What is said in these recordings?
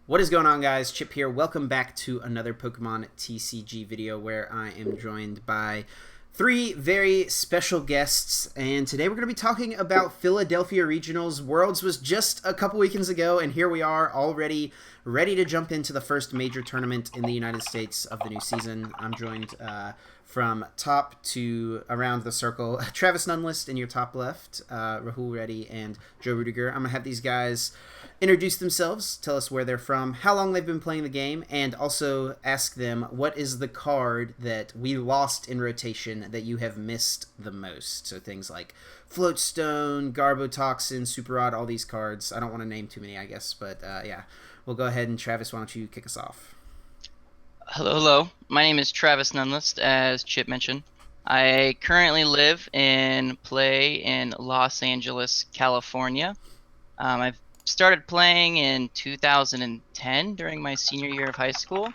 What is going on, guys? Chip here. Welcome back to another Pokemon TCG video where I am joined by three very special guests, and today we're going to be talking about Philadelphia Regionals. Worlds was just a couple weekends ago, and here we are already ready to jump into the first major tournament in the United States of the new season. I'm joined from top to around the circle, Travis Nunlist in your top left, Rahul Reddy, and Joe Rudiger. I'm going to have these guys introduce themselves, tell us where they're from, how long they've been playing the game, and also ask them what is the card that we lost in rotation that you have missed the most. So things like Floatstone, Garbotoxin, Super Rod, all these cards. I don't want to name too many, I guess, but yeah. We'll go ahead and Travis, why don't you kick us off? Hello. My name is Travis Nunlist, as Chip mentioned. I currently live and play in Los Angeles, California. I've started playing in 2010 during my senior year of high school,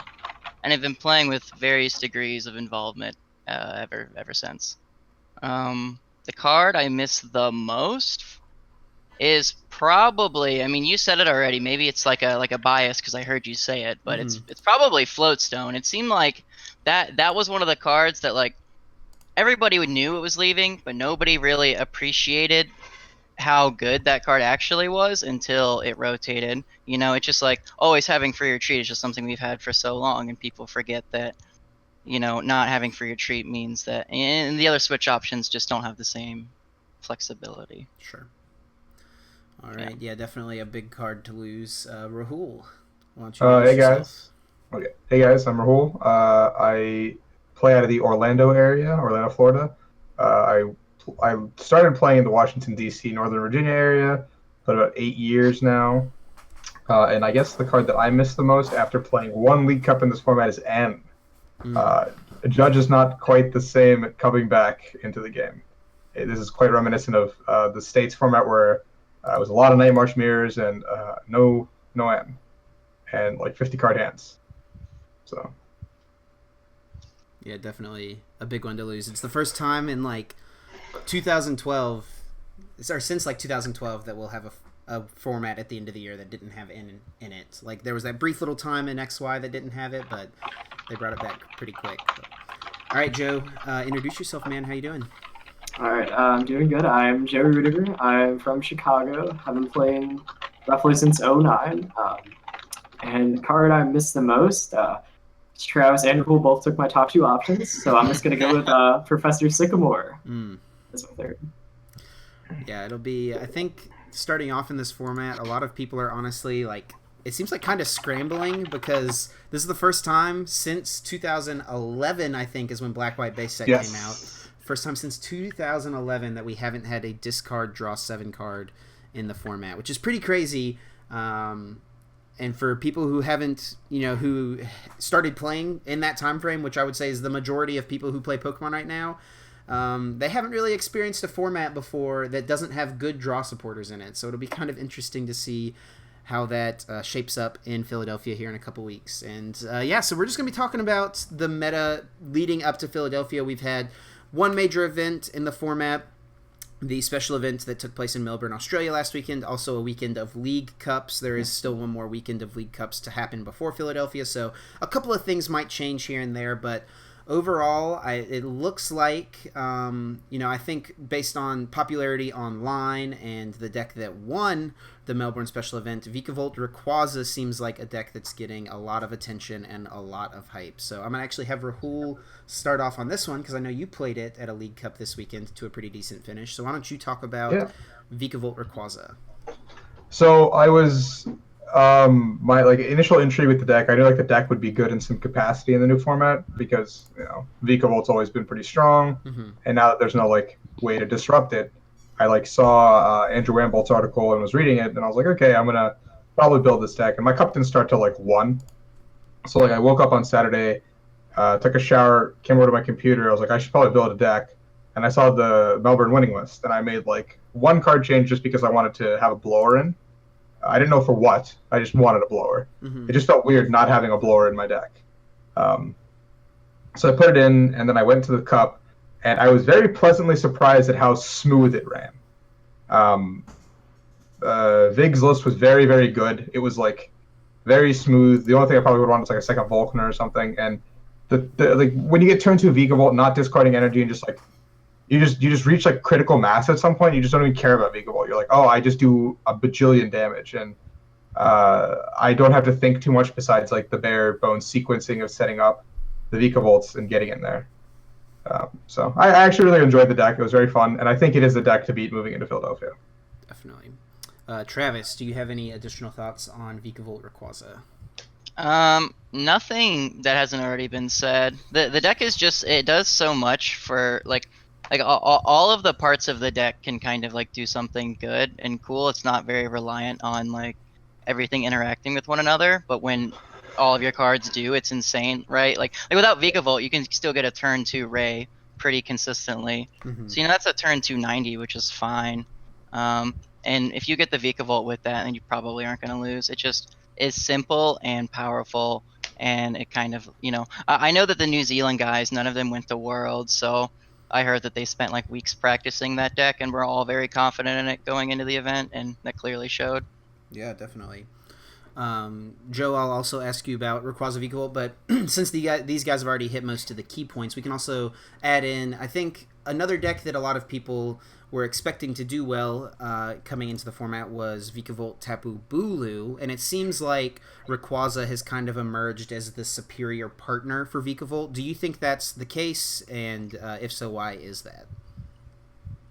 and I've been playing with various degrees of involvement ever since. The card I miss the most is probably, I mean, you said it already. Maybe it's like a bias because I heard you say it, but it's probably Floatstone. It seemed like that was one of the cards that like everybody knew it was leaving, but nobody really appreciated how good that card actually was until it rotated. You know, it's just like always having free retreat is just something we've had for so long, and people forget that, you know, not having free retreat means that, and the other switch options just don't have the same flexibility. Sure. All right, yeah, definitely a big card to lose. Rahul, why don't you introduce Hey yourself? guys. Okay. Hey guys, I'm Rahul. I play out of the Orlando area, Orlando, Florida. I started playing in the Washington D.C. Northern Virginia area, but about 8 years now. And I guess the card that I miss the most after playing one League Cup in this format is N. Judge is not quite the same at coming back into the game. This is quite reminiscent of the States format where it was a lot of Night March mirrors and no N. And like 50 card hands. So Yeah, definitely a big one to lose. It's the first time in like 2012, or since like 2012, that we'll have a format at the end of the year that didn't have N in it. Like there was that brief little time in XY that didn't have it, but they brought it back pretty quick. But, all right, Joe, introduce yourself, man. How you doing? All right, I'm doing good. I'm Jerry Rudiger. I'm from Chicago. I've been playing roughly since '09. And the card I miss the most, Travis and Rahul both took my top two options, so I'm just going to go with Professor Sycamore as my third. Yeah, it'll be, I think, starting off in this format, a lot of people are honestly like, it seems like kind of scrambling because this is the first time since 2011, I think, is when Black White Base Set came out. First time since 2011 that we haven't had a discard draw 7 card in the format, which is pretty crazy. And for people who haven't, who started playing in that time frame, which I would say is the majority of people who play Pokemon right now, they haven't really experienced a format before that doesn't have good draw supporters in it. So it'll be kind of interesting to see how that shapes up in Philadelphia here in a couple weeks. And yeah, so we're just going to be talking about the meta leading up to Philadelphia. We've had one major event in the format, the special event that took place in Melbourne, Australia last weekend, also a weekend of League Cups. There is still one more weekend of League Cups to happen before Philadelphia, so a couple of things might change here and there, but overall, it looks like, I think based on popularity online and the deck that won the Melbourne special event, Vikavolt Rayquaza seems like a deck that's getting a lot of attention and a lot of hype. So I'm going to actually have Rahul start off on this one because I know you played it at a League Cup this weekend to a pretty decent finish. So why don't you talk about Vikavolt Rayquaza? So I was my like initial entry with the deck. I knew like the deck would be good in some capacity in the new format because Vikavolt's always been pretty strong, and now that there's no like way to disrupt it, I like saw Andrew Wambolt's article and was reading it, and I was like, okay, I'm gonna probably build this deck. And my cup didn't start till like 1, so like I woke up on Saturday, took a shower, came over to my computer. I was like, I should probably build a deck, and I saw the Melbourne winning list, and I made like one card change just because I wanted to have a blower in. I didn't know for what. I just wanted a blower. It just felt weird not having a blower in my deck. So I put it in, and then I went to the cup, and I was very pleasantly surprised at how smooth it ran. Vig's list was very, very good. It was like very smooth. The only thing I probably would want is like a second Volkner or something. And the like when you get turn 2 Vikavolt, not discarding energy and just like you just reach like critical mass at some point. You just don't even care about Vikavolt. You're like, oh, I just do a bajillion damage, and I don't have to think too much besides like the bare bones sequencing of setting up the Vikavolts and getting in there. So I actually really enjoyed the deck. It was very fun, and I think it is the deck to beat moving into Philadelphia. Definitely. Travis, do you have any additional thoughts on Vikavolt Rayquaza? Nothing that hasn't already been said. The deck is just, it does so much for like all of the parts of the deck can kind of like do something good and cool. It's not very reliant on like everything interacting with one another, but when all of your cards do, it's insane, right? Like without Vikavolt, you can still get a turn 2 Ray pretty consistently. So that's a turn 2 90, which is fine. And if you get the Vikavolt with that, then you probably aren't going to lose. It just is simple and powerful, and it kind of, I know that the New Zealand guys, none of them went to Worlds, so I heard that they spent like weeks practicing that deck, and we're all very confident in it going into the event, and that clearly showed. Yeah, definitely. Joe, I'll also ask you about Rayquaza Vikavolt, but since these guys have already hit most of the key points, we can also add in, I think, another deck that a lot of people were expecting to do well coming into the format was Vikavolt Tapu Bulu, and it seems like Rayquaza has kind of emerged as the superior partner for Vikavolt. Do you think that's the case, and if so, why is that?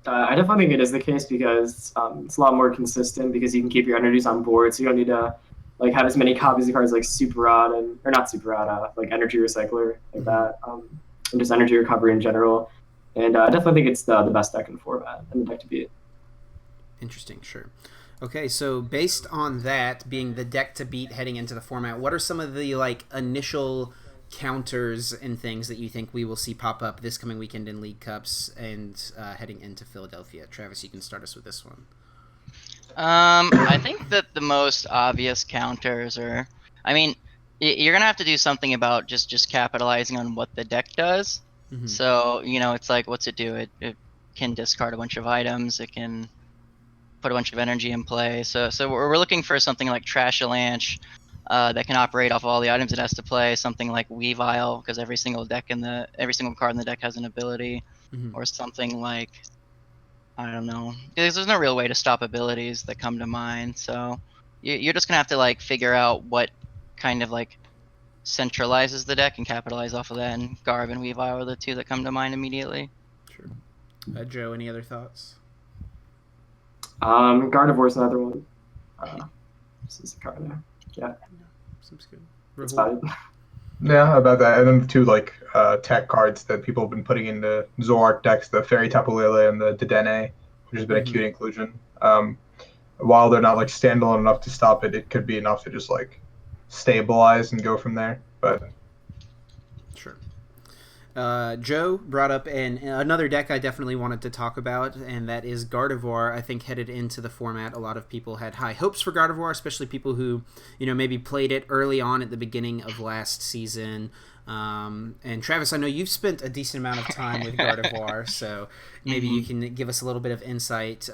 I definitely think it is the case because it's a lot more consistent because you can keep your energies on board, so you don't need to like have as many copies of cards like Super Rod or not Super Rod, like Energy Recycler like that, and just Energy Recovery in general. And I definitely think it's the best deck in the format and the deck to beat. Interesting, sure. Okay, so based on that being the deck to beat heading into the format, what are some of the like initial counters and things that you think we will see pop up this coming weekend in League Cups and heading into Philadelphia? Travis, you can start us with this one. I think that the most obvious counters are, I mean, you're gonna have to do something about just capitalizing on what the deck does. So it's like, what's it do? It can discard a bunch of items. It can put a bunch of energy in play. So we're looking for something like Trashalanche that can operate off all the items it has to play. Something like Weavile, because every single card in the deck has an ability, or something like, I don't know, because there's no real way to stop abilities that come to mind. So you're just gonna have to like figure out what kind of like centralizes the deck and capitalize off of that. And Garb and Weavile are the two that come to mind immediately. Sure. Joe, any other thoughts? Gardevoir is another one. This is a card there. Yeah. Seems good. That's about it. Yeah, about that. And then the two like tech cards that people have been putting into Zoroark decks, the Fairy Tapu Lele and the Dedenne, which has been a cute inclusion. While they're not like standalone enough to stop it, it could be enough to just like stabilize and go from there. But sure. Joe brought up another deck I definitely wanted to talk about, and that is Gardevoir. I think headed into the format, a lot of people had high hopes for Gardevoir, especially people who, maybe played it early on at the beginning of last season. And Travis, I know you've spent a decent amount of time with Gardevoir, so maybe you can give us a little bit of insight.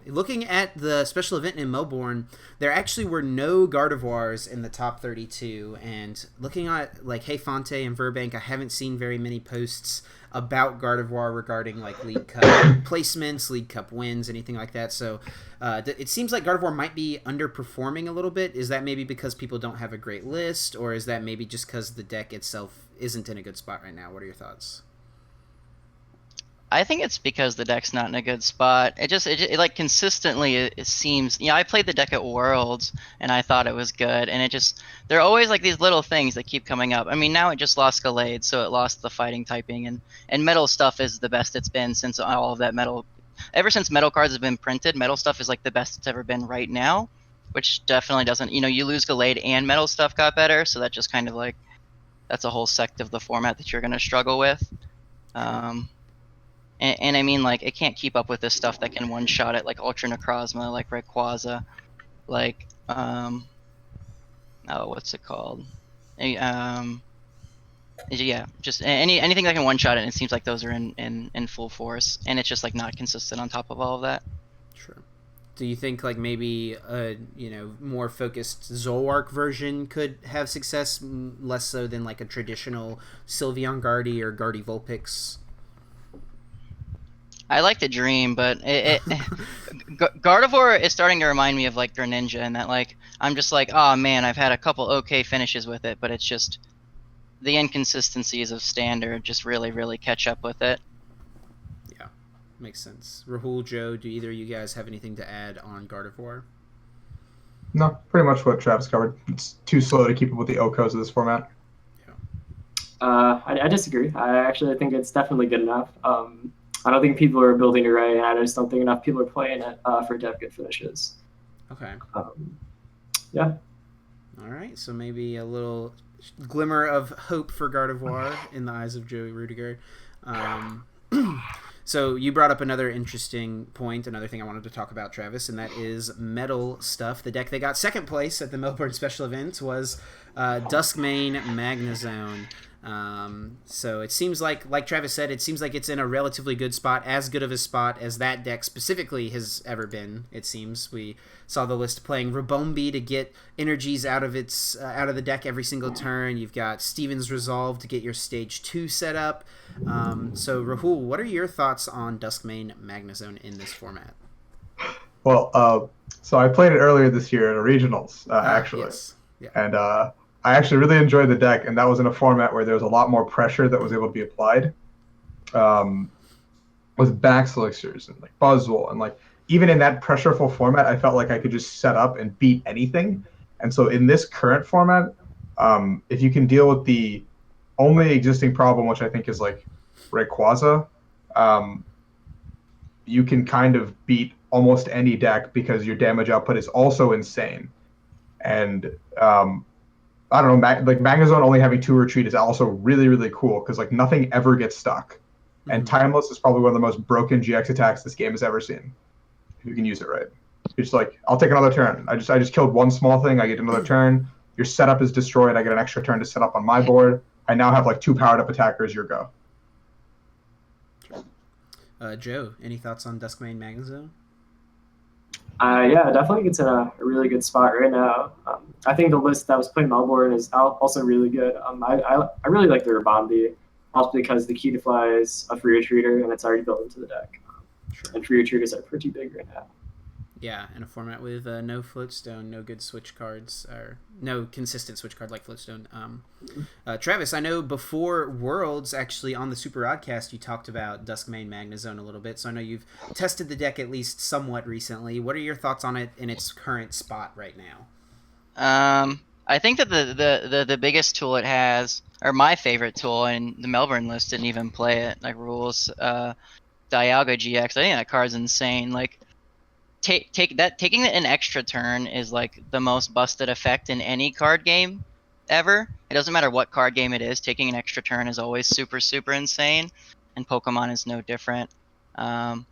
Looking at the special event in Melbourne, there actually were no Gardevoirs in the top 32, and looking at like Hey Fonte and Verbank, I haven't seen very many posts about Gardevoir regarding like League Cup placements, League Cup wins, anything like that. So it seems like Gardevoir might be underperforming a little bit. Is that maybe because people don't have a great list, or is that maybe just because the deck itself isn't in a good spot right now? What are your thoughts? I think it's because the deck's not in a good spot. It like consistently it seems, I played the deck at Worlds and I thought it was good, and there are always like these little things that keep coming up. I mean, now it just lost Gallade, so it lost the fighting typing, and metal stuff is the best it's been since all of that metal. Ever since metal cards have been printed, metal stuff is like the best it's ever been right now, which definitely doesn't, you lose Gallade and metal stuff got better, so that just kind of like, that's a whole sect of the format that you're going to struggle with. And I mean, like, it can't keep up with this stuff that can one-shot it, like Ultra Necrozma, like Rayquaza, like, what's it called? Yeah, just anything that can one-shot it, and it seems like those are in full force, and it's just, like, not consistent on top of all of that. Sure. Do you think like maybe a more focused Zolwark version could have success, less so than like a traditional Sylveon Guardy or Guardy Vulpix? I like the dream, but Gardevoir is starting to remind me of like Greninja, and that like I'm just like, oh man, I've had a couple okay finishes with it, but it's just the inconsistencies of standard just really catch up with it. Yeah, makes sense. Rahul, Joe, do either of you guys have anything to add on Gardevoir? No, pretty much what Travis covered. It's too slow to keep up with the OCOs of this format. I disagree. I actually think it's definitely good enough. I don't think people are building it right, and I just don't think enough people are playing it for to have good finishes. Okay. Yeah. All right, so maybe a little glimmer of hope for Gardevoir in the eyes of Joey Rudiger. So you brought up another interesting point, another thing I wanted to talk about, Travis, and that is metal stuff. The deck that got second place at the Melbourne Special Event was Dusk Magnezone. So it seems like Travis said, it seems like it's in a relatively good spot, as good of a spot as that deck specifically has ever been. It seems we saw the list playing Rabombi to get energies out of the deck every single turn. You've got Steven's Resolve to get your stage 2 set up. So Rahul, what are your thoughts on Duskmane Magnezone in this format? Well, so I played it earlier this year at a regionals, actually. Yes. Yeah. And I actually really enjoyed the deck, and that was in a format where there was a lot more pressure that was able to be applied with Bax Elixirs and like Buzzwole. And like even in that pressureful format, I felt like I could just set up and beat anything. And so in this current format, if you can deal with the only existing problem, which I think is like Rayquaza, you can kind of beat almost any deck because your damage output is also insane. And I don't know, like Magnezone only having 2 retreat is also really cool because like nothing ever gets stuck. Mm-hmm. And Timeless is probably one of the most broken GX attacks this game has ever seen. If you can use it right. You're just like, I'll take another turn. I just killed one small thing, I get another turn. Your setup is destroyed, I get an extra turn to set up on my board. I now have like 2 powered up attackers, your go. Joe, any thoughts on Duskmane Magnezone? Yeah, I definitely it's in a really good spot right now. I think the list that was played in Melbourne is also really good. I really like the Rabombi, also because the key to fly is a free retreater and it's already built into the deck. Sure. And free retreaters are pretty big right now. Yeah, in a format with no Floatstone, no good switch cards, or no consistent switch card like Floatstone. Travis, I know before Worlds, actually on the Super Oddcast, you talked about Duskmane Magnezone a little bit, so I know you've tested the deck at least somewhat recently. What are your thoughts on it in its current spot right now? I think that the biggest tool it has, or my favorite tool, and the Melbourne list didn't even play it, like rules, Dialga GX. I think that card's insane. Like, taking an extra turn is like the most busted effect in any card game ever. It doesn't matter what card game it is, taking an extra turn is always super insane, and Pokemon is no different. But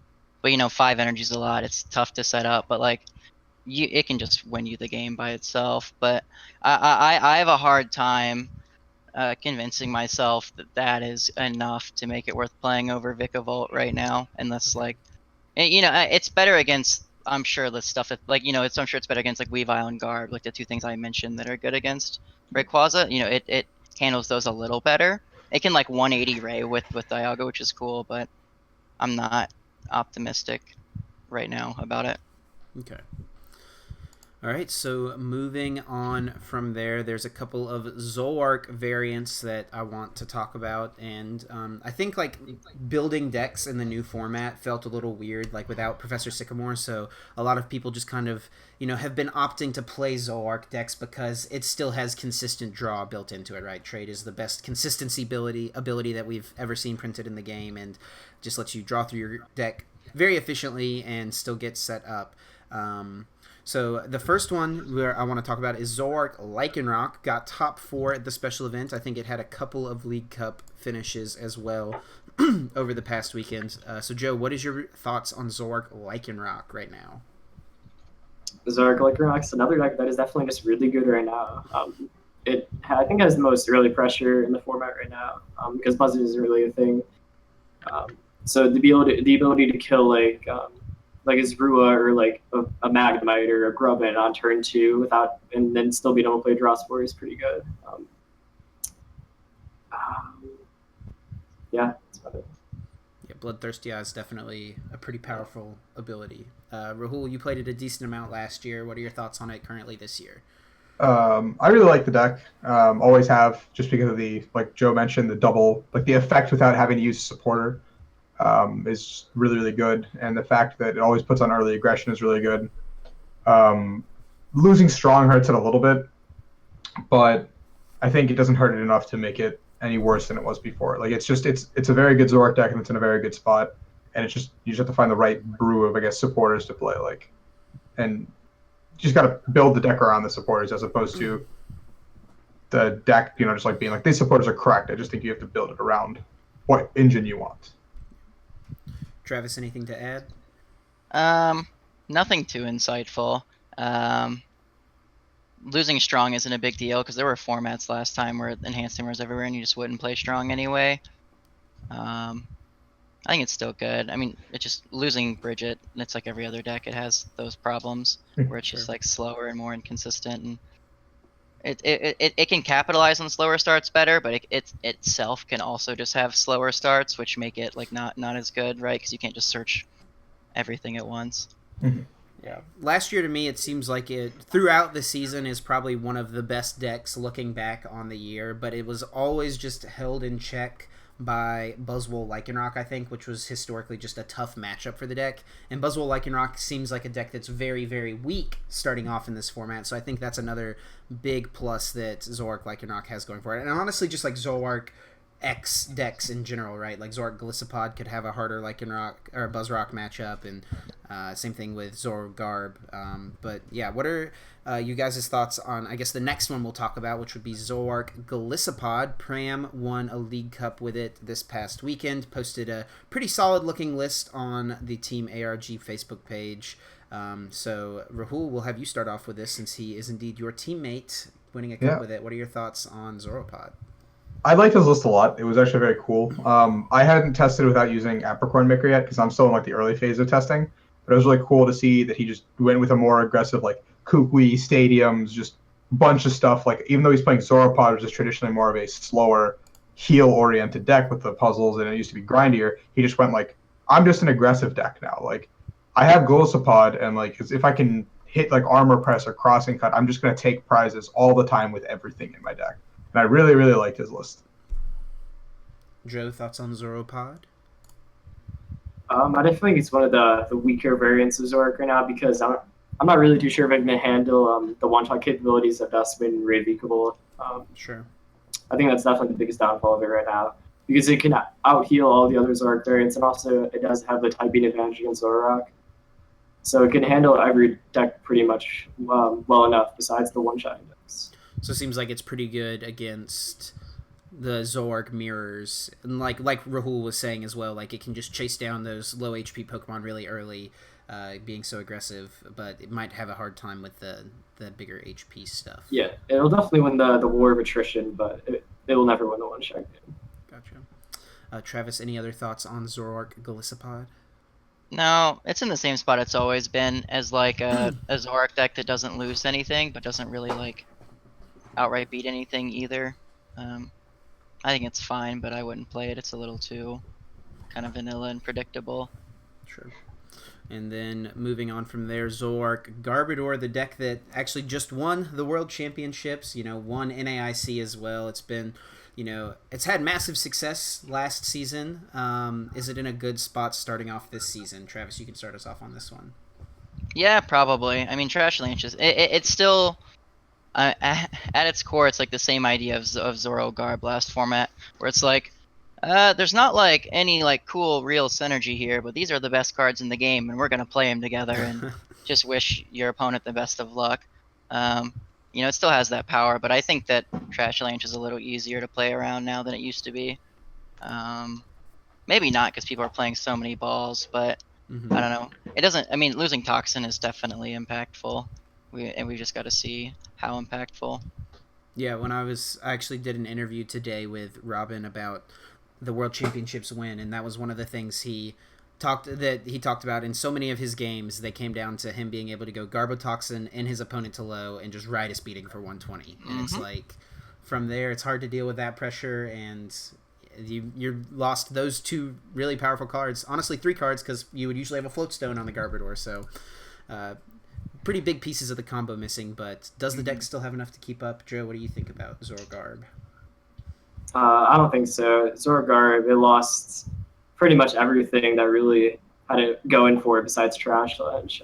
5 energy is a lot. It's tough to set up, but like it can just win you the game by itself. But I have a hard time convincing myself that is enough to make it worth playing over Vikavolt right now, unless like it's better against, I'm sure the stuff that I'm sure it's better against like Weavile and Garb, like the 2 things I mentioned that are good against Rayquaza. It handles those a little better. It can like 180 Ray with Dialga, which is cool, but I'm not optimistic right now about it. Okay. All right, so moving on from there, there's a couple of Zolwark variants that I want to talk about, and I think like building decks in the new format felt a little weird, like without Professor Sycamore, so a lot of people just kind of, have been opting to play Zolwark decks because it still has consistent draw built into it, right? Trade is the best consistency ability that we've ever seen printed in the game, and just lets you draw through your deck very efficiently and still get set up. So the first one where I want to talk about is Zolwark Lycanroc. Got top 4 at the special event. I think it had a couple of League Cup finishes as well over the past weekend. So Joe, what is your thoughts on Zolwark Lycanroc right now? Zolwark Lycanroc is another deck that is definitely just really good right now. It I think has the most early pressure in the format right now because buzzing isn't really a thing. So the ability to kill like like a Zrua or like a Magnemite or a Grubbin on turn 2 and then still being able to play Draw Spore is pretty good. Yeah, that's about it. Yeah, Bloodthirsty Eye is definitely a pretty powerful ability. Rahul, you played it a decent amount last year. What are your thoughts on it currently this year? I really like the deck. Always have, just because of the, like Joe mentioned, the double, like the effect without having to use a supporter is really, really good. And the fact that it always puts on early aggression is really good. Losing strong hurts it a little bit, but I think it doesn't hurt it enough to make it any worse than it was before. Like it's a very good Zoroark deck and it's in a very good spot. And it's just you just have to find the right brew of, I guess, supporters to play like, and you just got to build the deck around the supporters as opposed to the deck, just like being like these supporters are correct. I just think you have to build it around what engine you want. Travis, anything to add? Nothing too insightful. Losing strong isn't a big deal because there were formats last time where enhanced hammer was everywhere and you just wouldn't play strong anyway. I think it's still good. I mean, it's just losing Bridget. It's like every other deck. It has those problems where it's just like slower and more inconsistent, and it can capitalize on slower starts better, but it itself can also just have slower starts, which make it like not as good, right? Because you can't just search everything at once. Mm-hmm. Yeah. Last year to me, it seems like it throughout the season is probably one of the best decks looking back on the year, but it was always just held in check by Buzzwole Lycanroc, I think, which was historically just a tough matchup for the deck. And Buzzwole Lycanroc seems like a deck that's very, very weak starting off in this format, so I think that's another big plus that Zoroark Lycanroc has going for it. And honestly, just like Zoroark X decks in general, right? Like Zoroark Gliscopod could have a harder Lycanroc or Buzzrock matchup, and same thing with Zoro Garb. But yeah, what are you guys' thoughts on, I guess, the next one we'll talk about, which would be Zoroark Gliscopod? Pram won a League Cup with it this past weekend, posted a pretty solid looking list on the Team ARG Facebook page. So Rahul, we'll have you start off with this since he is indeed your teammate winning a cup with it. What are your thoughts on Zoropod? I liked his list a lot. It was actually very cool. I hadn't tested without using Apricorn Maker yet because I'm still in like the early phase of testing. But it was really cool to see that he just went with a more aggressive like Kukui, Stadiums, just a bunch of stuff. Like even though he's playing Zoropod, which is traditionally more of a slower heal-oriented deck with the puzzles, and it used to be grindier, he just went like, I'm just an aggressive deck now. Like I have Golisopod, and like if I can hit like Armor Press or Crossing Cut, I'm just gonna take prizes all the time with everything in my deck. And I really, really liked his list. Joe, thoughts on Zoropod? I definitely think it's one of the weaker variants of Zoroark right now because I'm not really too sure if I can handle the one-shot capabilities of Dusk and Ravicable. Sure. I think that's definitely the biggest downfall of it right now because it can out-heal all the other Zoroark variants, and also it does have the typing advantage against Zoroark. So it can handle every deck pretty much well enough besides the one-shot decks. So it seems like it's pretty good against the Zoroark mirrors, and like Rahul was saying as well, like it can just chase down those low HP Pokemon really early, being so aggressive, but it might have a hard time with the bigger HP stuff. Yeah, it'll definitely win the war of attrition, but it will never win the one-shot game. Gotcha. Travis, any other thoughts on Zoroark Gliscopod? No, it's in the same spot it's always been as like a Zoroark deck that doesn't lose anything, but doesn't really like outright beat anything either. I think it's fine, but I wouldn't play it. It's a little too kind of vanilla and predictable. Sure. And then moving on from there, Zoroark Garbodor, the deck that actually just won the World Championships, won NAIC as well. It's been, it's had massive success last season. Is it in a good spot starting off this season? Travis, you can start us off on this one. Yeah, probably. I mean, Trash Lanches, it's still... at its core, it's like the same idea of Zoro Garb last format, where it's like, there's not like any like cool real synergy here, but these are the best cards in the game, and we're gonna play them together and just wish your opponent the best of luck. It still has that power, but I think that Trash Lanch is a little easier to play around now than it used to be. Maybe not because people are playing so many balls, but I don't know. It doesn't. I mean, losing Toxin is definitely impactful. We just got to see how impactful. Yeah, I actually did an interview today with Robin about the World Championships win, and that was one of the things he he talked about in so many of his games, they came down to him being able to go Garbotoxin and his opponent to low and just ride a speeding for 120. And it's like, from there, it's hard to deal with that pressure, and you lost those two really powerful cards. Honestly, 3 cards, because you would usually have a Float Stone on the Garbodor, so pretty big pieces of the combo missing, but does the deck still have enough to keep up? Joe, what do you think about Zorogarb? I don't think so. Zorogarb, it lost pretty much everything that really had it going for it besides Trash Ledge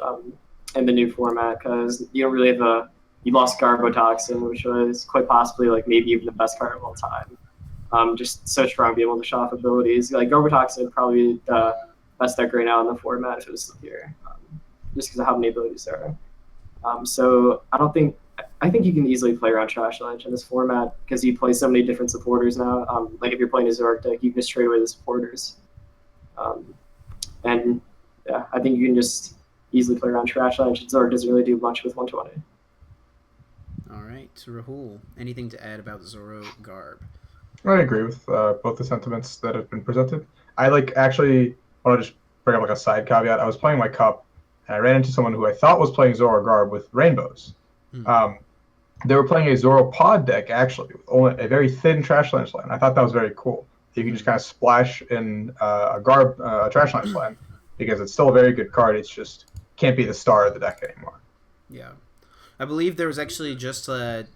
in the new format, because you don't really have you lost Garbotoxin, which was quite possibly like maybe even the best card of all time. Just so strong, being able to show off abilities. Like Garbotoxin, probably the best deck right now in the format if it was still here, just because of how many abilities there are. So I think you can easily play around Trash Ledge in this format because you play so many different supporters now. Like if you're playing a Zoroark deck, you can just trade away the supporters. And yeah, I think you can just easily play around Trash Ledge. Zoroark doesn't really do much with 120. All right, Rahul, anything to add about Zorogarb? I agree with both the sentiments that have been presented. I actually want to just bring up like a side caveat. I was playing my cup, and I ran into someone who I thought was playing Zorogarb with rainbows. They were playing a Zoropod deck, actually, with only a very thin Trash Land land. I thought that was very cool. You can just kind of splash in a Trash Land land, because it's still a very good card. It's just can't be the star of the deck anymore. Yeah. I believe there was actually just a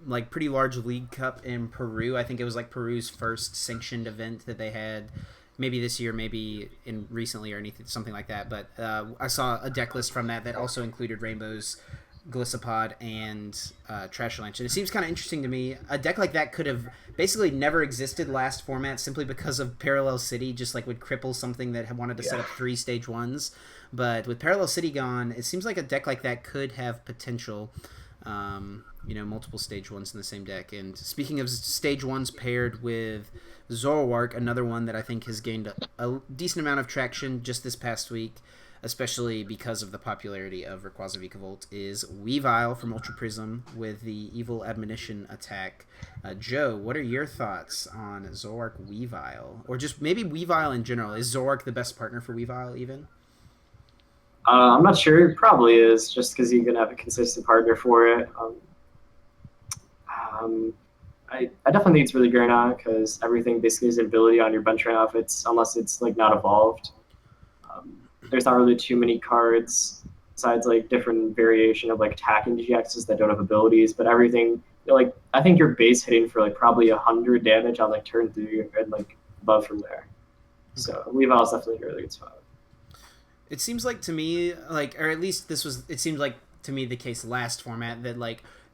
like pretty large League Cup in Peru. I think it was like Peru's first sanctioned event that they had, maybe this year, maybe in recently or anything, something like that. But I saw a deck list from that also included Rainbows, Gliscopod, and Trash Lunch. And it seems kind of interesting to me. A deck like that could have basically never existed last format simply because of Parallel City just like would cripple something that had wanted to set up 3 stage 1s. But with Parallel City gone, it seems like a deck like that could have potential, multiple stage 1s in the same deck. And speaking of stage 1s paired with Zoroark, another one that I think has gained a decent amount of traction just this past week, especially because of the popularity of Rayquaza Vikavolt, is Weavile from Ultra Prism with the Evil Admonition attack. Joe, what are your thoughts on Zoroark Weavile? Or just maybe Weavile in general? Is Zoroark the best partner for Weavile even? I'm not sure. It probably is, just because you can have a consistent partner for it. I definitely think it's really great now because everything basically is an ability on your bench right now unless it's like not evolved. There's not really too many cards besides like different variation of like attacking GXs that don't have abilities, but everything like I think you're base hitting for like probably 100 damage on like turn 3 and like above from there. So Weavile is definitely a really good spot. It seems like to me, or at least it seemed like to me the case last format, that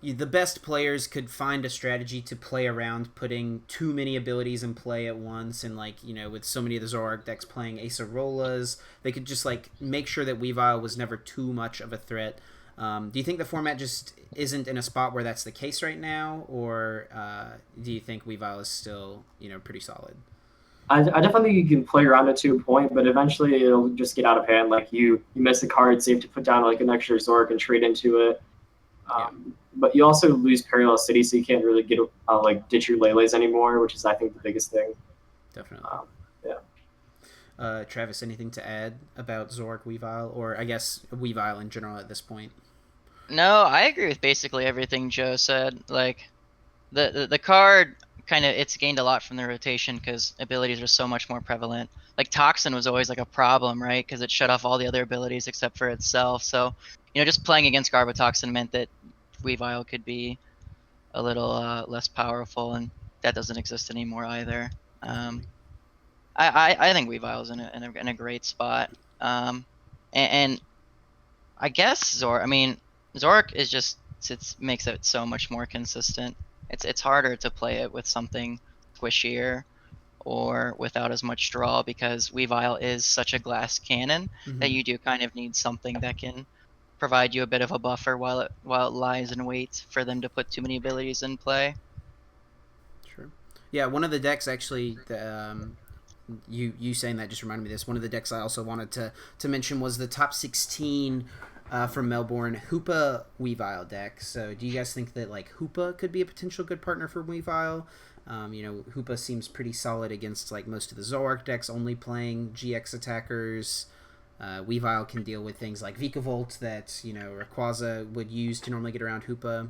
the best players could find a strategy to play around putting too many abilities in play at once, and with so many of the Zoroark decks playing Acerolas, they could just make sure that Weavile was never too much of a threat. Do you think the format just isn't in a spot where that's the case right now, or do you think Weavile is still pretty solid? I definitely think you can play around it to a point, but eventually it'll just get out of hand. Like you miss a card, so you have to put down like an extra Zoroark and trade into it. But you also lose Parallel City, so you can't really get ditch your Lele's anymore, which is I think the biggest thing. Definitely. Travis, anything to add about Zoroark Weavile, or I guess Weavile in general at this point? No, I agree with basically everything Joe said. Like the card it's gained a lot from the rotation because abilities are so much more prevalent. Like Toxin was always like a problem, right? Because it shut off all the other abilities except for itself. So just playing against Garbotoxin meant that Weavile could be a little less powerful, and that doesn't exist anymore either. I think Weavile's in a great spot. And I guess Zoroark is just makes it so much more consistent. It's harder to play it with something squishier or without as much draw because Weavile is such a glass cannon that you do kind of need something that can provide you a bit of a buffer while it lies in wait for them to put too many abilities in play. Sure. Yeah, one of the decks actually, you saying that just reminded me of this. One of the decks I also wanted to mention was the top 16 from Melbourne, Hoopa Weavile deck. So do you guys think that like Hoopa could be a potential good partner for Weavile? Hoopa seems pretty solid against like most of the Zoroark decks, only playing GX attackers. Weavile can deal with things like Vikavolt that Rayquaza would use to normally get around Hoopa.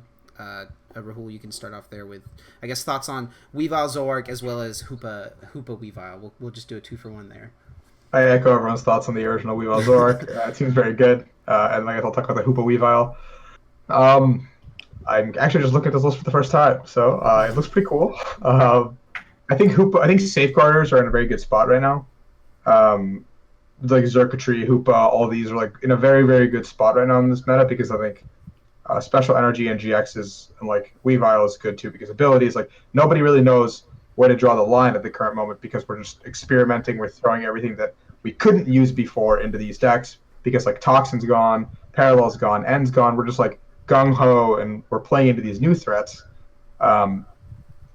Rahul, you can start off there with, I guess, thoughts on Weavile Zoroark as well as Hoopa Weavile. We'll just do a 2-for-1 there. I echo everyone's thoughts on the original Weavile Zoroark. It seems very good. And I guess I'll talk about the Hoopa Weavile. I'm actually just looking at this list for the first time, so it looks pretty cool. I think Safeguarders are in a very good spot right now. Like Xurkitree, Hoopa, all these are like in a very, very good spot right now in this meta because I think Special Energy and GX and like Weavile is good too because abilities, like nobody really knows where to draw the line at the current moment because we're just experimenting with throwing everything that we couldn't use before into these decks because like Toxin's gone, Parallel's gone, End's gone. We're just like gung-ho and we're playing into these new threats.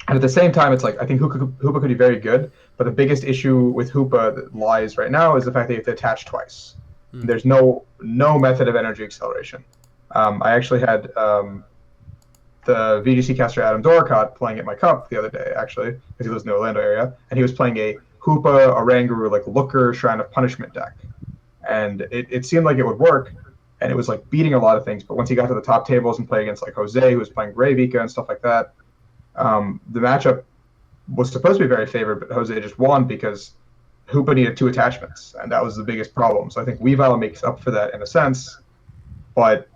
And at the same time, it's like I think Hoopa could be very good, but the biggest issue with Hoopa that lies right now is the fact that you have to attach twice. There's no method of energy acceleration. I actually had the VGC caster Adam Doricott playing at my cup the other day, actually, because he lives in the Orlando area, and he was playing a Hoopa, Oranguru, like Looker, Shrine of Punishment deck. And it seemed like it would work, and it was like beating a lot of things, but once he got to the top tables and played against like Jose, who was playing Ravika and stuff like that, the matchup was supposed to be very favored, but Jose just won because Hoopa needed 2 attachments, and that was the biggest problem. So I think Weavile makes up for that in a sense, but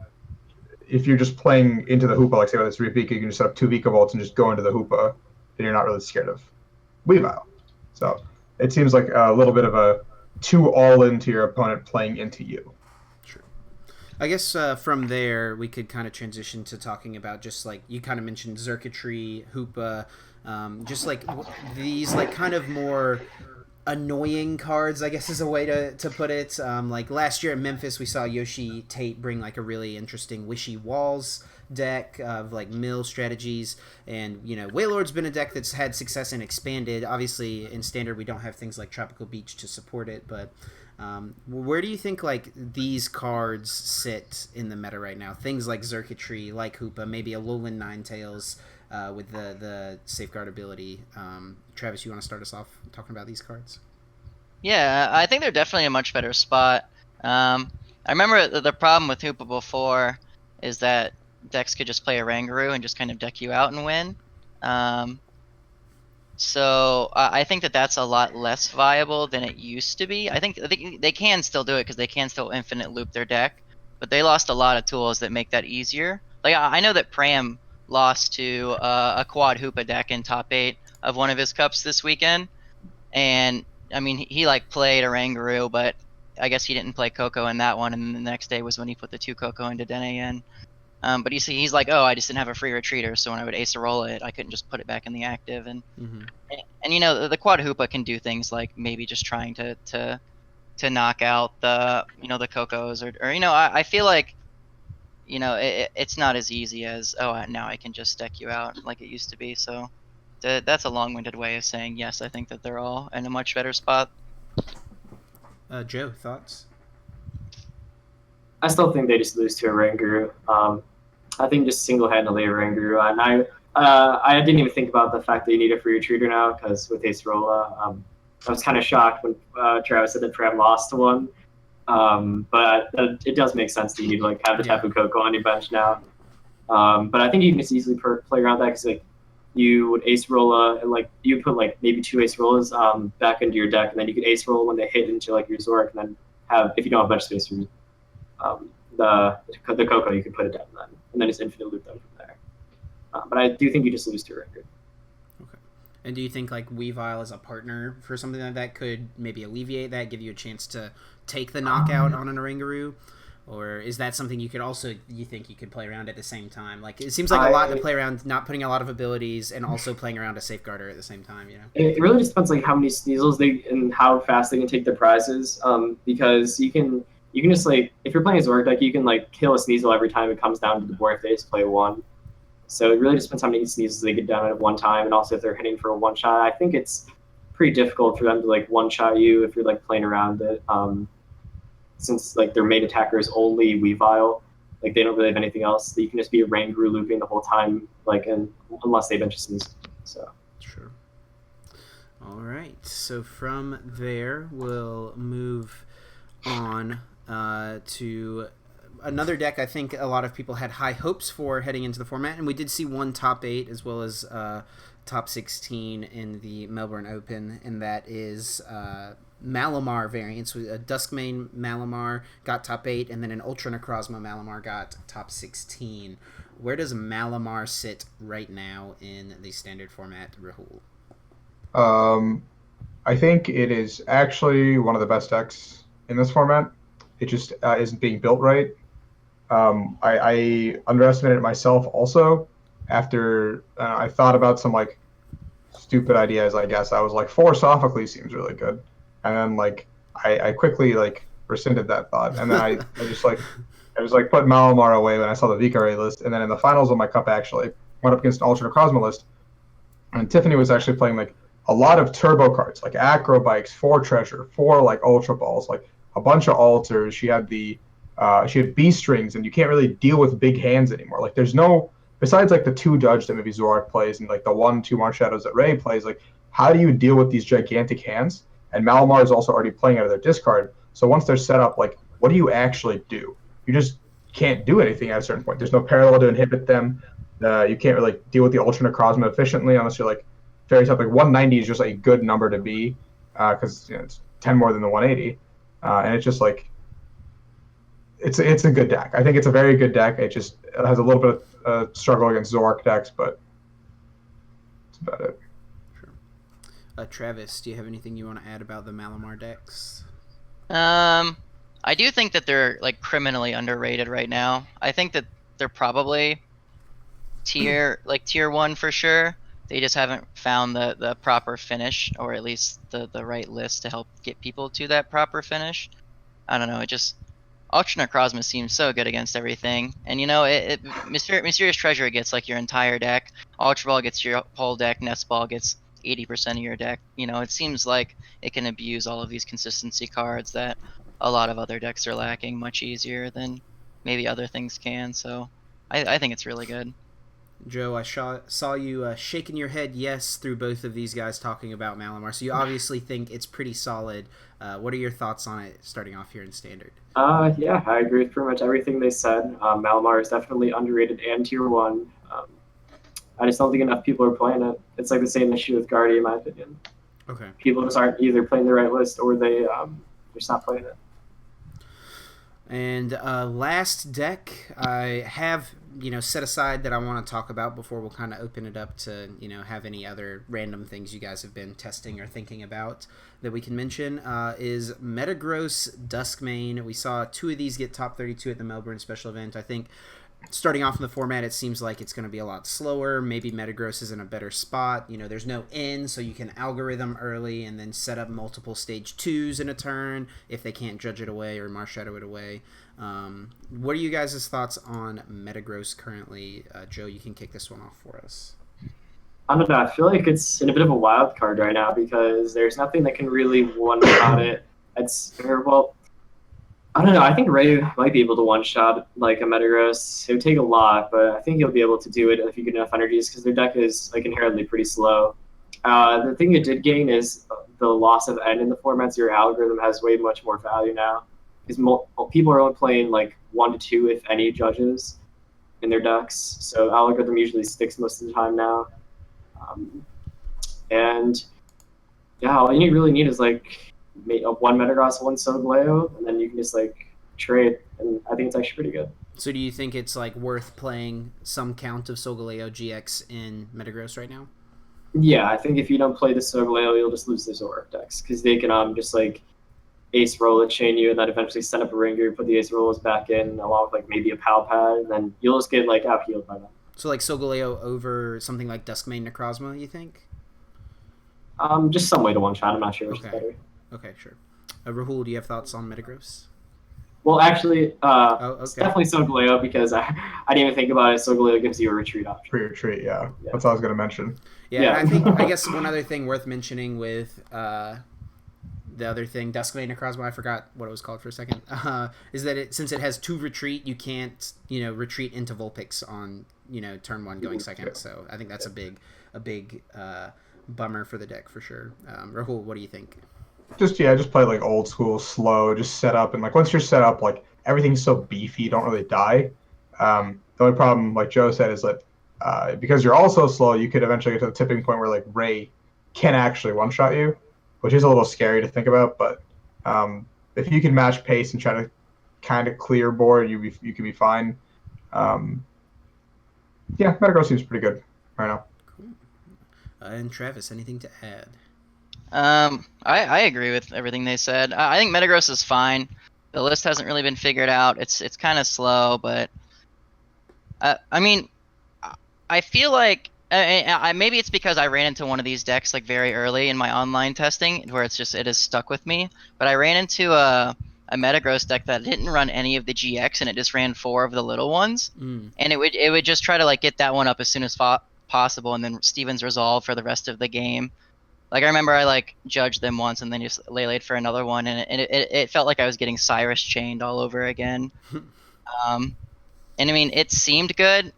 if you're just playing into the Hoopa, like say with this Ravika, you can just set up 2 Vikavolts and just go into the Hoopa, then you're not really scared of Weavile. So it seems like a little bit of a 2 all-in to your opponent playing into you. I guess from there we could kind of transition to talking about just like you kind of mentioned Xurkitree, Hoopa, just like these like kind of more annoying cards, I guess is a way to put it. Like last year in Memphis we saw Yoshi Tate bring like a really interesting Wishy Walls deck of like mill strategies, and Wailord's been a deck that's had success and expanded. Obviously in standard we don't have things like Tropical Beach to support it, but where do you think like these cards sit in the meta right now? Things like Xurkitree, like Hoopa, maybe a Alolan Ninetales with the Safeguard ability. Travis, you want to start us off talking about these cards? Yeah, I think they're definitely a much better spot. I remember the problem with Hoopa before is that decks could just play a Rangaroo and just kind of deck you out and win. So I think that's a lot less viable than it used to be. I think they can still do it because they can still infinite loop their deck, but they lost a lot of tools that make that easier. Like I know that Pram lost to a quad Hoopa deck in top 8 of one of his cups this weekend, and I mean he like played a Rangaroo, but I guess he didn't play Coco in that one, and then the next day was when he put the 2 Coco into Dene. But you see, he's like, oh, I just didn't have a free retreater, so when I would Acerola it, I couldn't just put it back in the active. And the quad Hoopa can do things like maybe just trying to knock out the the Cocos or I feel like it's not as easy as now I can just deck you out like it used to be. So that's a long-winded way of saying yes. I think that they're all in a much better spot. Joe, thoughts? I still think they just lose to a Rangaroo. I think just single-handedly a Rangaroo. And I didn't even think about the fact that you need a free retreater now because with Acerola, I was kind of shocked when Travis said that Pram lost to one. But it does make sense that you need to like have the Tapu Koko on your bench now. But I think you can just easily play around that because like you would Acerola and like you put like maybe 2 Acerolas back into your deck, and then you could Acerola when they hit into like your Zoroark, and then have, if you don't have much space for the Coco, you could put it down then, and then just infinite loop them from there. But I do think you just lose to Rangaroo. Okay. And do you think like Weavile as a partner for something like that could maybe alleviate that, give you a chance to take the knockout on an Rangaroo? Or is that something you think you could play around at the same time? Like it seems like a lot to play around, not putting a lot of abilities and also playing around a Safeguarder at the same time. It really just depends like how many Sneasels and how fast they can take their prizes. Because you can just like, if you're playing a Zoroark deck, you can like kill a Sneasel every time it comes down to the board if they just play 1. So it really just depends how many Sneasels they get down at one time, and also if they're hitting for a 1-shot. I think it's pretty difficult for them to like 1-shot you if you're like playing around it. since like their main attacker is only Weavile, like they don't really have anything else. You can just be a Ranguru looping the whole time, like unless they bench Sneeze. So. Sure. All right. So from there, we'll move on to another deck I think a lot of people had high hopes for heading into the format, and we did see one top 8 as well as top 16 in the Melbourne Open, and that is Malamar variants. A Duskmane Malamar got top 8, and then an Ultra Necrozma Malamar got top 16. Where does Malamar sit right now in the standard format, Rahul? I think it is actually one of the best decks in this format. It just isn't being built right. I underestimated it myself also. After I thought about some like stupid ideas, I guess I was like, 4 Sophocles seems really good, and then like I quickly like rescinded that thought, and then I just like put Malamar away when I saw the VKRA list, and then in the finals of my cup actually went up against an Ultra Necrozma list, and Tiffany was actually playing like a lot of turbo cards, like Acro Bikes, 4 Treasure, 4 like Ultra Balls, like a bunch of altars. She had B strings, and you can't really deal with big hands anymore. Like there's no, besides like the 2 Judge that maybe Zorak plays and like the 1-2 Marsh Shadows that Ray plays, like how do you deal with these gigantic hands? And Malamar is also already playing out of their discard. So once they're set up, like what do you actually do? You just can't do anything at a certain point. There's no parallel to inhibit them. You can't really deal with the Ultra Necrozma efficiently unless you're like fairy type. Like 190 is just a good number to be, because it's 10 more than the 180, and it's just like it's a good deck. I think it's a very good deck. It just has a little bit of struggle against Zorak decks, but that's about it. Sure. Travis, do you have anything you want to add about the Malamar decks? I do think that they're like criminally underrated right now. I think that they're probably tier 1 for sure. They just haven't found the proper finish, or at least the right list to help get people to that proper finish. I don't know. It just Ultra Necrozma seems so good against everything, and you know, Mysterious Treasure gets like your entire deck. Ultra Ball gets your whole deck. Nest Ball gets 80% of your deck. You know, it seems like it can abuse all of these consistency cards that a lot of other decks are lacking much easier than maybe other things can. So I think it's really good. Joe, I saw you shaking your head yes through both of these guys talking about Malamar, so you obviously think it's pretty solid. What are your thoughts on it starting off here in Standard? Yeah, I agree with pretty much everything they said. Malamar is definitely underrated and tier 1. I just don't think enough people are playing it. It's like the same issue with Guardy, in my opinion. Okay. People just aren't either playing the right list or they're just not playing it. And last deck I have, set aside that I want to talk about before we'll kind of open it up to, have any other random things you guys have been testing or thinking about that we can mention, is Metagross Duskmane. We saw 2 of these get top 32 at the Melbourne special event. I think starting off in the format, it seems like it's going to be a lot slower. Maybe Metagross is in a better spot. There's no N, so you can algorithm early and then set up multiple stage 2s in a turn if they can't judge it away or Marshadow it away. What are you guys' thoughts on Metagross currently? Joe, you can kick this one off for us. I don't know. I feel like it's in a bit of a wild card right now because there's nothing that can really one-shot it. I don't know. I think Ray might be able to one-shot like a Metagross. It would take a lot, but I think he'll be able to do it if you get enough energies because their deck is like inherently pretty slow. The thing it did gain is the loss of N in the format. So your algorithm has way much more value now because people are only playing like 1 to 2, if any, judges in their decks. So algorithm usually sticks most of the time now. And yeah, all you really need is like 1 Metagross, 1 Solgaleo, and then you can just like trade, and I think it's actually pretty good. So do you think it's like worth playing some count of Solgaleo GX in Metagross right now? Yeah, I think if you don't play the Solgaleo, you'll just lose the Zorak decks because they can just like ace roll it, chain you, and then eventually send up a ringer, put the ace rolls back in along with like maybe a pal pad, and then you'll just get like out healed by them. So like Solgaleo over something like Duskmane Necrozma, you think? Just some way to one shot. I'm not sure which is better. Okay, sure. Rahul, do you have thoughts on Metagross? Well, actually, okay. It's definitely Solgaleo because I didn't even think about it. Solgaleo gives you a retreat option. Free retreat, yeah. That's what I was going to mention. Yeah. I guess one other thing worth mentioning with the other thing, Dusk Necrozma, I forgot what it was called for a second, is that since it has 2 retreat, you can't, retreat into Vulpix on, turn 1 going second. So I think that's a big bummer for the deck for sure. Rahul, what do you think? Just play like old school, slow, just set up, and like once you're set up, like everything's so beefy, you don't really die. The only problem, like Joe said, is that because you're also slow, you could eventually get to the tipping point where like Ray can actually one-shot you, which is a little scary to think about. But if you can match pace and try to kind of clear board, you can be fine. Metagross seems pretty good right now. Cool. And Travis, anything to add? I agree with everything they said. I think Metagross is fine. The list hasn't really been figured out. It's kind of slow, but I mean, I feel like maybe it's because I ran into one of these decks like very early in my online testing where it has stuck with me. But I ran into a Metagross deck that didn't run any of the GX and it just ran 4 of the little ones, and it would just try to like get that one up as soon as possible, and then Steven's Resolve for the rest of the game. Like I remember I like judged them once and then just laid for another one, and it felt like I was getting Cyrus chained all over again. And I mean, it seemed good.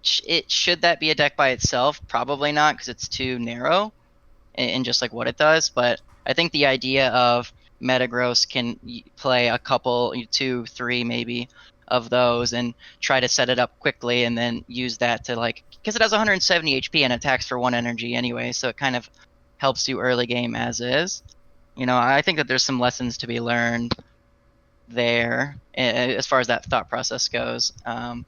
Should that be a deck by itself? Probably not, because it's too narrow in just like what it does. But I think the idea of Metagross can play a couple, 2, 3 maybe of those and try to set it up quickly and then use that to like, because it has 170 HP and attacks for 1 energy anyway, so it kind of helps you early game as is. I think that there's some lessons to be learned there as far as that thought process goes. Or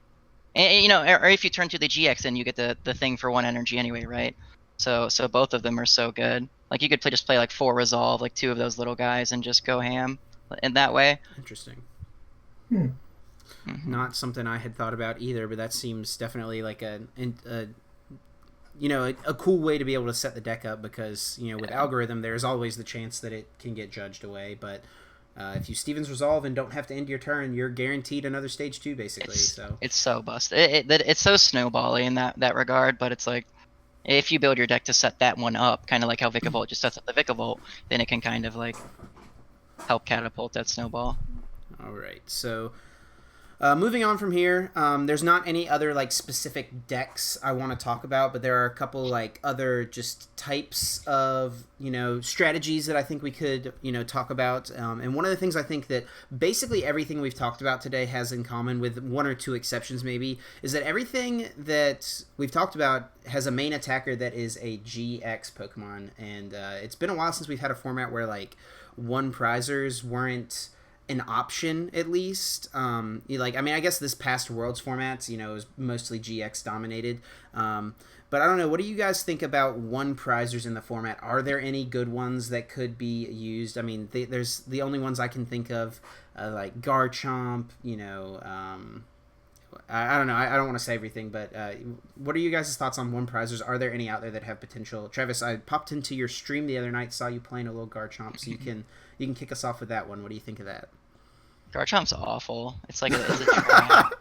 if you turn to the GX and you get the thing for 1 energy anyway, right? So both of them are so good. Like you could just play like 4 Resolve, like 2 of those little guys, and just go ham in that way. Interesting. Not something I had thought about either, but that seems definitely like a cool way to be able to set the deck up, because with algorithm there's always the chance that it can get judged away, but if you Steven's Resolve and don't have to end your turn, you're guaranteed another stage 2 basically. It's so busted. It's so snowbally in that regard, but it's like if you build your deck to set that one up, kind of like how Vikavolt just sets up the Vikavolt, then it can kind of like help catapult that snowball. All right, so moving on from here, there's not any other like specific decks I want to talk about, but there are a couple like other just types of strategies that I think we could talk about. And one of the things I think that basically everything we've talked about today has in common, with 1 or 2 exceptions maybe, is that everything that we've talked about has a main attacker that is a GX Pokemon, and it's been a while since we've had a format where like 1 prizers weren't an option, at least. I guess this past Worlds format, is mostly GX dominated. But I don't know. What do you guys think about 1 prizers in the format? Are there any good ones that could be used? I mean, there's the only ones I can think of, like Garchomp. I don't know. I don't want to say everything, but what are you guys' thoughts on 1 prizers? Are there any out there that have potential? Travis, I popped into your stream the other night, saw you playing a little Garchomp, so you can kick us off with that one. What do you think of that? Garchomp's awful. It's like it's a trap.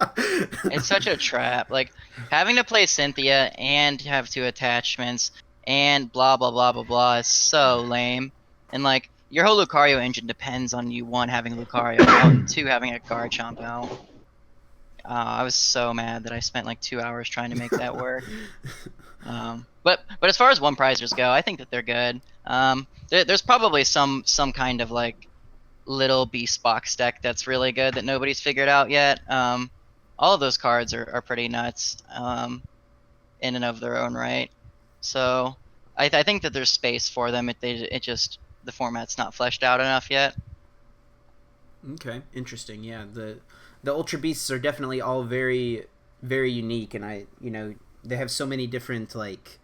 It's such a trap. Like having to play Cynthia and have 2 attachments and blah blah blah blah blah is so lame. And like your whole Lucario engine depends on you, 1, having Lucario out, and 2, having a Garchomp out. I was so mad that I spent like 2 hours trying to make that work. But as far as 1 prizers go, I think that they're good. There's probably some kind of like little beast box deck that's really good that nobody's figured out yet. All of those cards are pretty nuts in and of their own right. So I think that there's space for them. It just the format's not fleshed out enough yet. Okay, interesting. Yeah, the Ultra Beasts are definitely all very, very unique, and they have so many different like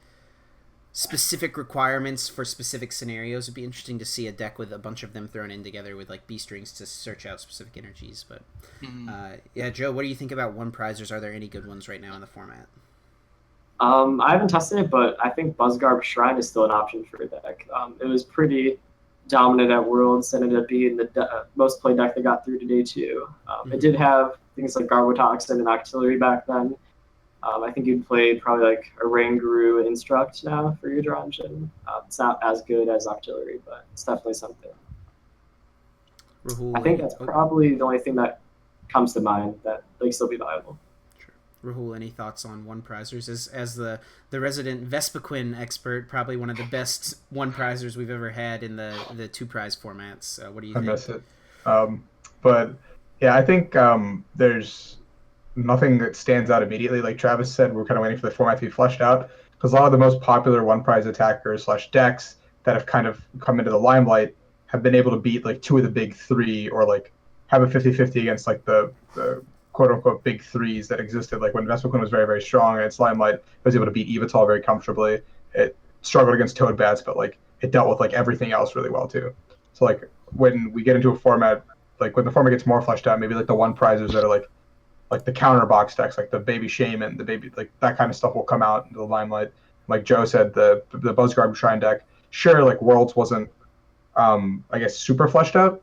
specific requirements for specific scenarios. It'd be interesting to see a deck with a bunch of them thrown in together with like beast rings to search out specific energies. But Joe, what do you think about 1 prizers? Are there any good ones right now in the format? I haven't tested it, but I think Buzzgarb Shrine is still an option for a deck. It was pretty dominant at Worlds and ended up being the most played deck that got through to day 2. It did have things like Garbotoxin and Octillery back then. I think you'd play probably like a Ranguru Instruct now for your draw engine. It's not as good as Octillery, but it's definitely something. Rahul, I think that's probably the only thing that comes to mind that like still be viable. Rahul, any thoughts on one prizers? As the resident Vespiquen expert, probably one of the best one prizers we've ever had in the two prize formats. What do you think? I miss it. But yeah, I think there's nothing that stands out immediately. Like Travis said, we're kind of waiting for the format to be fleshed out because a lot of the most popular one prize attackers / decks that have kind of come into the limelight have been able to beat like two of the big three or like have a 50-50 against like the quote unquote big threes that existed. Like when Vespiquen was very, very strong in its limelight, it was able to beat Evital very comfortably. It struggled against Toad Bats, but like it dealt with like everything else really well too. So like when we get into a format, like when the format gets more fleshed out, maybe like the one prizes that are like the counter box decks, like the baby shaman, the baby, like that kind of stuff will come out into the limelight. Like Joe said, the Buzzgarb Shrine deck, sure, like Worlds wasn't, I guess, super fleshed out,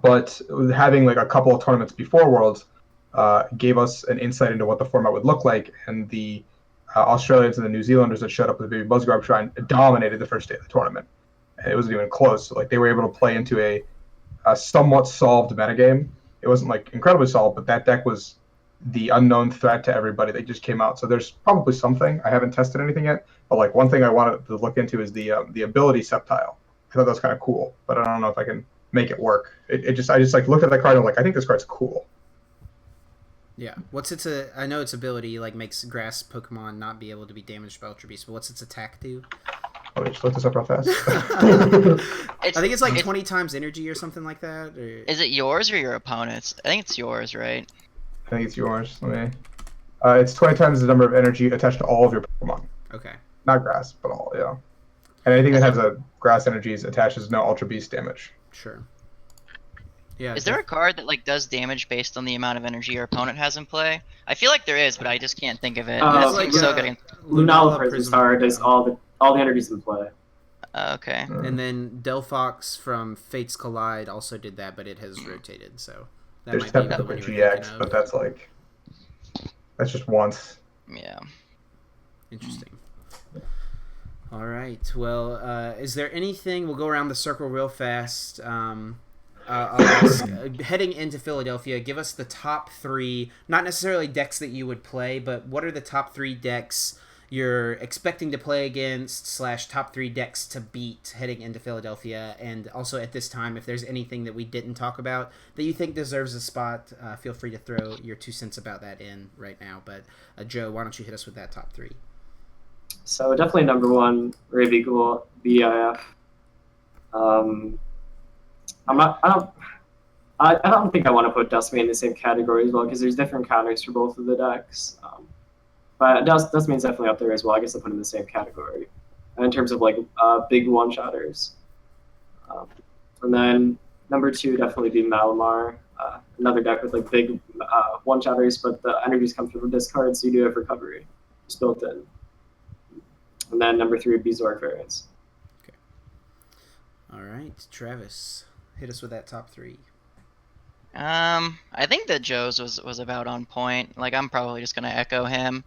but having like a couple of tournaments before Worlds gave us an insight into what the format would look like, and the Australians and the New Zealanders that showed up with the baby Buzzgarb Shrine dominated the first day of the tournament, and it wasn't even close. So like they were able to play into a somewhat solved metagame. It wasn't like incredibly solved, but that deck was the unknown threat to everybody that just came out. So there's probably something. I haven't tested anything yet, but like one thing I wanted to look into is the ability Sceptile. I thought that was kind of cool, but I don't know if I can make it work. I just like looked at that card and I'm like, I think this card's cool. Yeah. What's its I know its ability like makes grass Pokemon not be able to be damaged by Ultra Beast, but what's its attack do? Oh, just look this up real fast. I think it's like 20 times energy or something like that. Or... Is it yours or your opponent's? I think it's yours, right? I think it's yours. Let me. It's 20 times the number of energy attached to all of your Pokemon. Okay. Not grass, but all, yeah. And anything that has a grass energies attaches no Ultra Beast damage. Sure. Yeah. Is there a card that like does damage based on the amount of energy your opponent has in play? I feel like there is, but I just can't think of it. It's like like so good. Lunala Prism Star does all the energies in play. Okay. And then Delphox from Fates Collide also did that, but it has rotated, so that There's might be the technically one you were GX, thinking of. but that's just once. Yeah. Interesting. All right. Well, is there anything? We'll go around the circle real fast. I'll ask, heading into Philadelphia, give us the top three, not necessarily decks that you would play, but what are the top three decks you're expecting to play against / top three decks to beat heading into Philadelphia? And also at this time, if there's anything that we didn't talk about that you think deserves a spot, feel free to throw your 2 cents about that in right now. But Joe, why don't you hit us with that top three? So definitely number one, Weavile, BIF. I don't think I want to put Dusk in the same category as well because there's different counters for both of the decks. But Dustman's definitely up there as well. I guess I'll put him in the same category in terms of like big one-shotters. And then number two definitely be Malamar, another deck with like big one-shotters, but the energies come from discard, so you do have recovery just built in. And then number three would be Zork variants. Okay. All right, Travis, hit us with that top three. I think that Joe's was about on point. Like I'm probably just gonna echo him.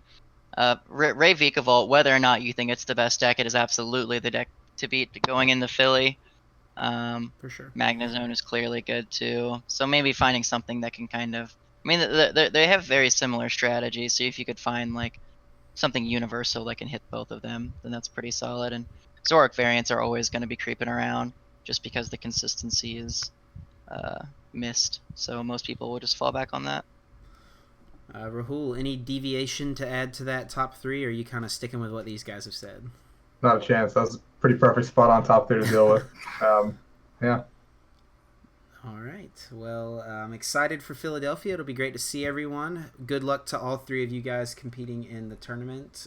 Ray Vikavolt, whether or not you think it's the best deck, it is absolutely the deck to beat going into Philly. For sure. Magnezone is clearly good too. So maybe finding something that can kind of, I mean, they have very similar strategies. So if you could find like something universal that can hit both of them, then that's pretty solid. And Zork variants are always going to be creeping around just because the consistency is missed. So most people will just fall back on that. Rahul, any deviation to add to that top three, or are you kind of sticking with what these guys have said? Not a chance. That was a pretty perfect spot on top there to deal with. Yeah. All right. Well, I'm excited for Philadelphia. It'll be great to see everyone. Good luck to all three of you guys competing in the tournament.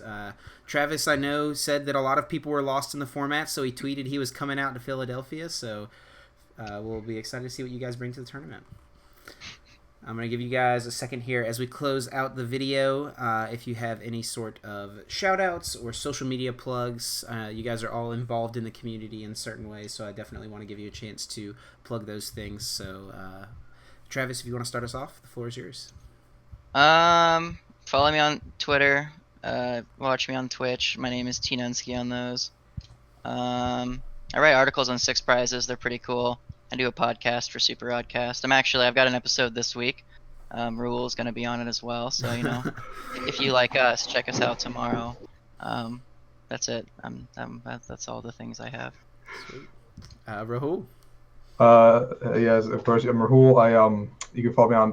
Travis, I know, said that a lot of people were lost in the format, so he tweeted he was coming out to Philadelphia. So we'll be excited to see what you guys bring to the tournament. I'm going to give you guys a second here as we close out the video. If you have any sort of shout-outs or social media plugs, you guys are all involved in the community in certain ways, so I definitely want to give you a chance to plug those things. So, Travis, if you want to start us off, the floor is yours. Follow me on Twitter. Watch me on Twitch. My name is Tnunsky on those. I write articles on Six Prizes. They're pretty cool. I do a podcast for Super Oddcast. I've got an episode this week. Rahul is going to be on it as well. So, if you like us, check us out tomorrow. That's it. That's all the things I have. Sweet. Rahul? Yes, of course. I'm Rahul. You can follow me on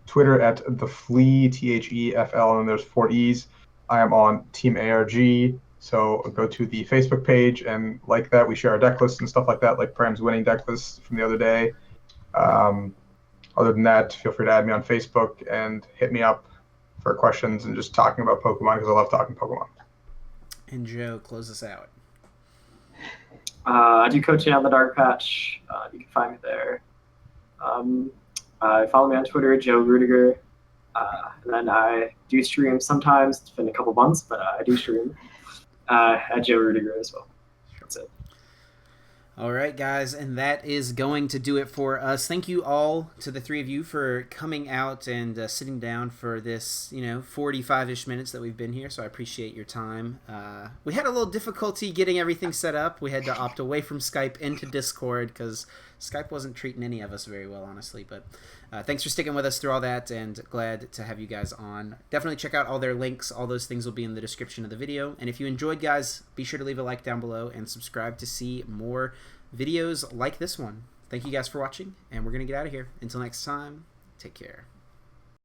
Twitter at the Flea, THEFL, and there's 4 E's. I am on Team ARG, so go to the Facebook page and like that. We share our deck lists and stuff like that, like Pram's winning deck list from the other day. Other than that, feel free to add me on Facebook and hit me up for questions and just talking about Pokemon, because I love talking Pokemon. And Joe, close us out. I do coaching on the Dark Patch. You can find me there. Follow me on Twitter, Joe Rudiger. And then I do stream sometimes. It's been a couple months, but I do stream at Joe Rudiger as well. That's it. All right, guys, and that is going to do it for us. Thank you all to the 3 of you for coming out and sitting down for this, 45-ish minutes that we've been here, so I appreciate your time. We had a little difficulty getting everything set up. We had to opt away from Skype into Discord because Skype wasn't treating any of us very well, honestly, but thanks for sticking with us through all that, and glad to have you guys on. Definitely check out all their links. All those things will be in the description of the video, and if you enjoyed, guys, be sure to leave a like down below and subscribe to see more videos like this one. Thank you guys for watching, and we're going to get out of here. Until next time, take care.